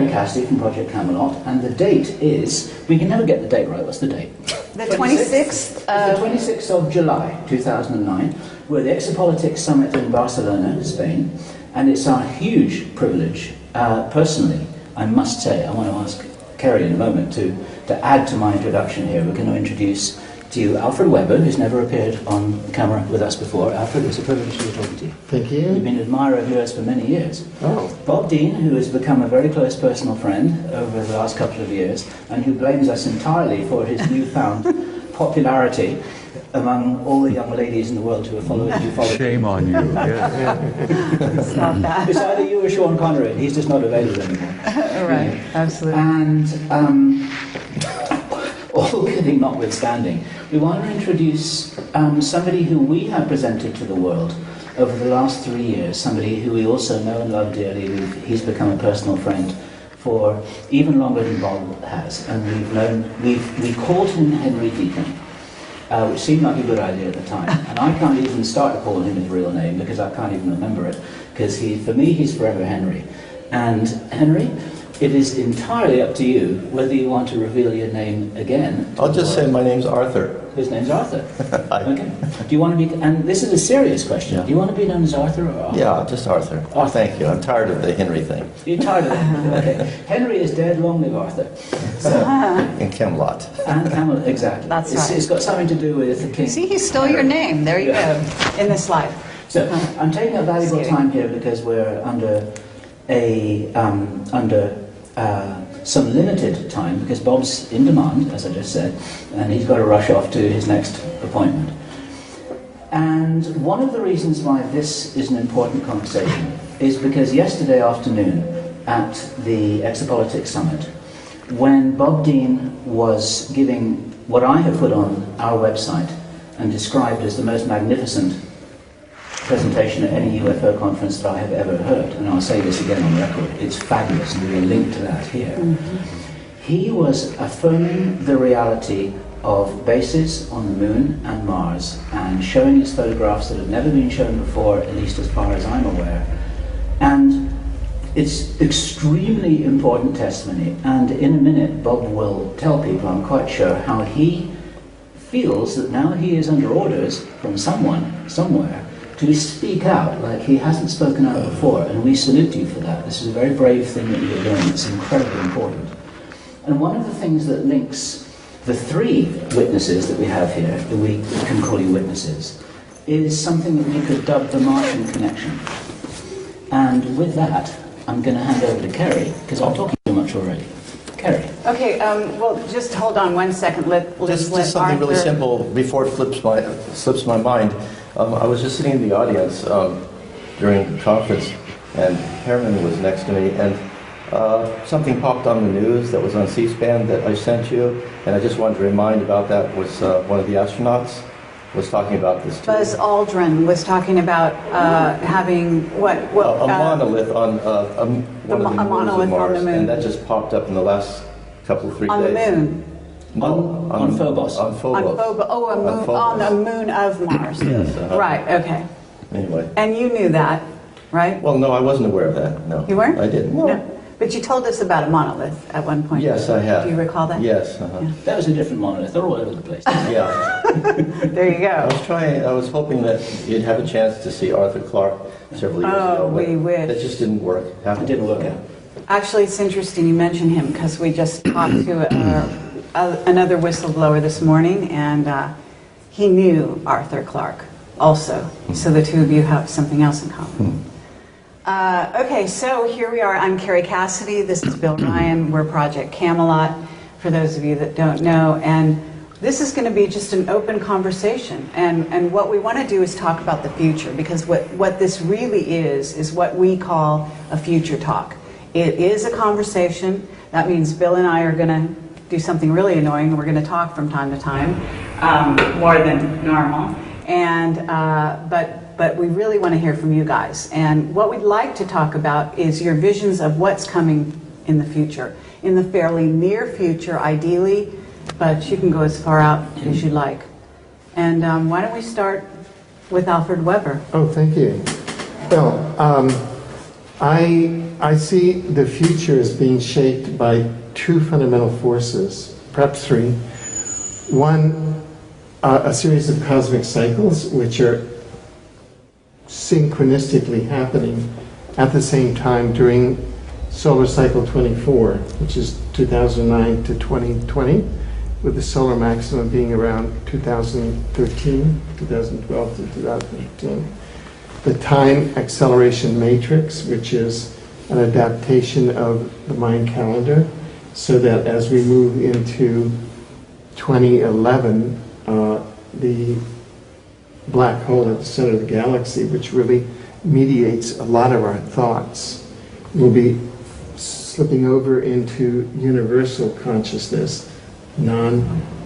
Kerry Cassidy from Project Camelot, and the date is, we can never get the date right, what's the date? The 26th? The 26th of July, 2009. We're at the Exopolítica Summit in Barcelona, Spain, and it's our huge privilege, personally, I must say, I want to ask Kerry in a moment to add to my introduction here. We're going to introduce to you Alfred Webre, who's never appeared on camera with us before. Alfred, it's a privilege to be talking to you. Thank you. You've been an admirer of yours for many years. Oh. Bob Dean, who has become a very close personal friend over the last couple of years, and who blames us entirely for his newfound popularity among all the young ladies in the world who are following you. Shame on you. Yeah. It's not that. It's either you or Sean Connery, and he's just not available anymore. Right, absolutely. And all kidding notwithstanding, we want to introduce somebody who we have presented to the world over the last 3 years, somebody who we also know and love dearly. He's become a personal friend for even longer than Bob has, and we called him Henry Deacon, which seemed like a good idea at the time. And I can't even start to call him his real name because I can't even remember it, because for me he's forever Henry. And Henry, it is entirely up to you whether you want to reveal your name again. I'll just say my name's Arthur. His name's Arthur. Hi. Okay. Do you want to be, and this is a serious question, Yeah. do you want to be known as Arthur or Arthur? Yeah, just Arthur. Oh, thank you. I'm tired of the Henry thing. You're tired of it? Okay. Henry is dead, long live Arthur. So, In Camelot. and Camelot, exactly. That's right. It's got something to do with the king. See, he stole your name. There you Yeah. go, in this life. So I'm taking up valuable time here because we're under some limited time because Bob's in demand, as I just said, and he's got to rush off to his next appointment. And one of the reasons why this is an important conversation is because yesterday afternoon at the Exopolítica Summit, when Bob Dean was giving what I have put on our website and described as the most magnificent presentation at any UFO conference that I have ever heard, and I'll say this again on record, it's fabulous, and we will link to that here. He was affirming the reality of bases on the Moon and Mars, and showing us photographs that have never been shown before, at least as far as I'm aware. And it's extremely important testimony, and in a minute Bob will tell people, I'm quite sure, how he feels that now he is under orders from someone, somewhere, to speak out like he hasn't spoken out before, and we salute you for that. This is a very brave thing that you're doing. It's incredibly important. And one of the things that links the three witnesses that we have here, that we can call you witnesses, is something that we could dub the Martian connection. And with that, I'm going to hand over to Kerry, because I'm talking too much already. Kerry. Okay, well, just hold on 1 second. Just something really simple before it slips my mind. I was just sitting in the audience during the conference, and Herman was next to me, and something popped on the news that was on C-SPAN that I sent you, and I just wanted to remind about that. Was one of the astronauts was talking about this too. Buzz Aldrin was talking about having a monolith on one of the moons monolith of Mars, on the moon. and that just popped up in the last couple, 3 days. On the moon. No, on Phobos. On Phobos. On the moon of Mars. Yes, Right, okay. Anyway. And you knew that, right? Well, no, I wasn't aware of that. No. You weren't? I didn't. No. But you told us about a monolith at one point. Yes, I have. Do you recall that? Yes. Yeah. That was a different monolith. They're all over the place. Yeah. There you go. I was hoping that you'd have a chance to see Arthur Clarke several years ago. Oh, we wish. That just didn't work. It didn't work out. Actually, it's interesting you mention him because we just talked to another whistleblower this morning, and he knew Arthur Clarke also. So the two of you have something else in common. Okay, so here we are. I'm Kerry Cassidy. This is Bill Ryan. We're Project Camelot, for those of you that don't know. And this is going to be just an open conversation. And what we want to do is talk about the future, because what this really is what we call a future talk. It is a conversation. That means Bill and I are going to do something really annoying, and we're going to talk from time to time, more than normal. And but we really want to hear from you guys. And what we'd like to talk about is your visions of what's coming in the future, in the fairly near future, ideally, but you can go as far out as you like. And why don't we start with Alfred Webre? Oh, thank you. Well, I I see the future as being shaped by two fundamental forces, perhaps three. One, a series of cosmic cycles which are synchronistically happening at the same time during solar cycle 24, which is 2009 to 2020, with the solar maximum being around 2013, 2012 to 2015. The time acceleration matrix, which is an adaptation of the Mayan calendar, so that as we move into 2011, the black hole at the center of the galaxy, which really mediates a lot of our thoughts, will be slipping over into universal consciousness, non-dualism.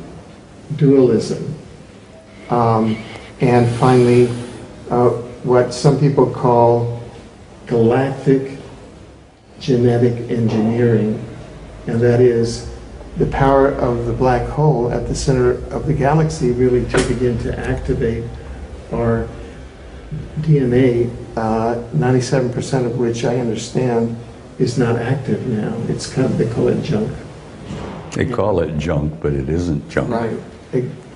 And finally, what some people call galactic genetic engineering, and that is the power of the black hole at the center of the galaxy really to begin to activate our DNA, 97% of which I understand is not active now. It's kind of, they call it junk. They call it junk, but it isn't junk. Right,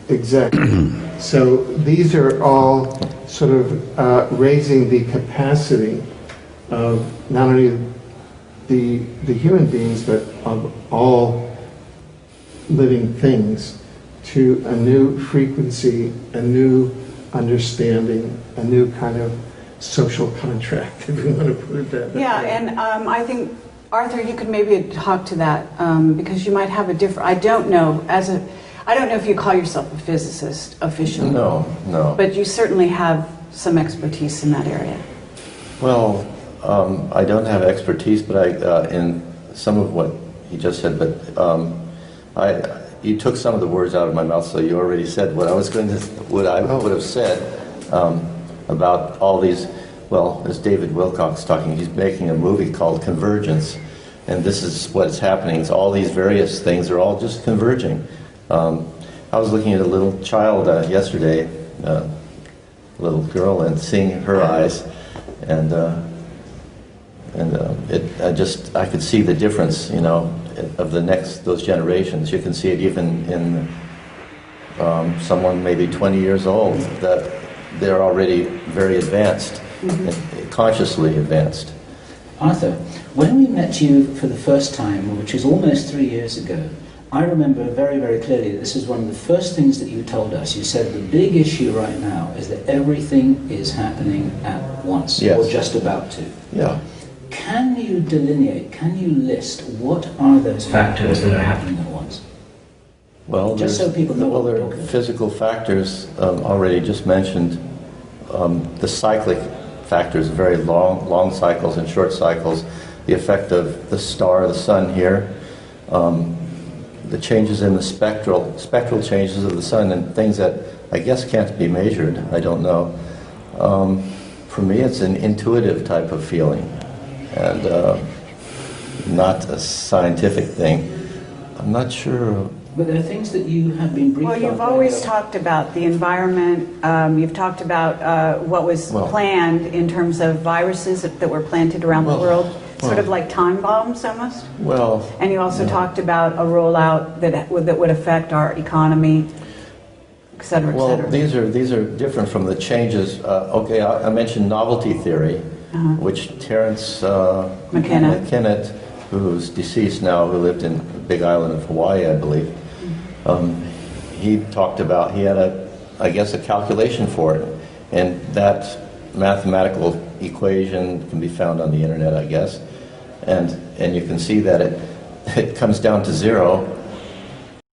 exactly. So these are all sort of raising the capacity of not only the human beings, but of all living things to a new frequency, a new understanding, a new kind of social contract, if you want to put it that way. Yeah, and I think, Arthur, you could maybe talk to that because you might have a different. I don't know if you call yourself a physicist officially. No. But you certainly have some expertise in that area. Well, I don't have expertise, but in some of what he just said. But you took some of the words out of my mouth, so you already said what I would have said about all these. Well, as David Wilcock's talking, he's making a movie called Convergence, and this is what's happening. It's all these various things are all just converging. I was looking at a little child yesterday, a little girl, and seeing her eyes, and I could see the difference, of those generations. You can see it even in someone maybe 20 years old, that they're already very advanced, consciously advanced. Arthur, when we met you for the first time, which was almost 3 years ago, I remember very, very clearly that this is one of the first things that you told us. You said the big issue right now is that everything is happening at once, yes, or just about to. Yeah. Can you delineate, can you list what are those factors that are happening at once? Well, just so people know what we're there talking are about. physical factors already just mentioned. The cyclic factors, very long cycles and short cycles, the effect of the star, the sun here, the changes in the spectral changes of the sun, and things that I guess can't be measured. I don't know. For me, it's an intuitive type of feeling, and not a scientific thing. I'm not sure. But there are things that you have been briefed Well, you've always talked about the environment. You've talked about what was planned in terms of viruses that were planted around the world, sort of like time bombs almost. Well, and you also talked about a rollout that would affect our economy, et cetera, et cetera. Well, these are different from the changes. I mentioned novelty theory, which Terence McKenna, who's deceased now, who lived in the Big Island of Hawaii, I believe. He talked about, he had a calculation for it, and that mathematical equation can be found on the internet, I guess, and you can see that it comes down to zero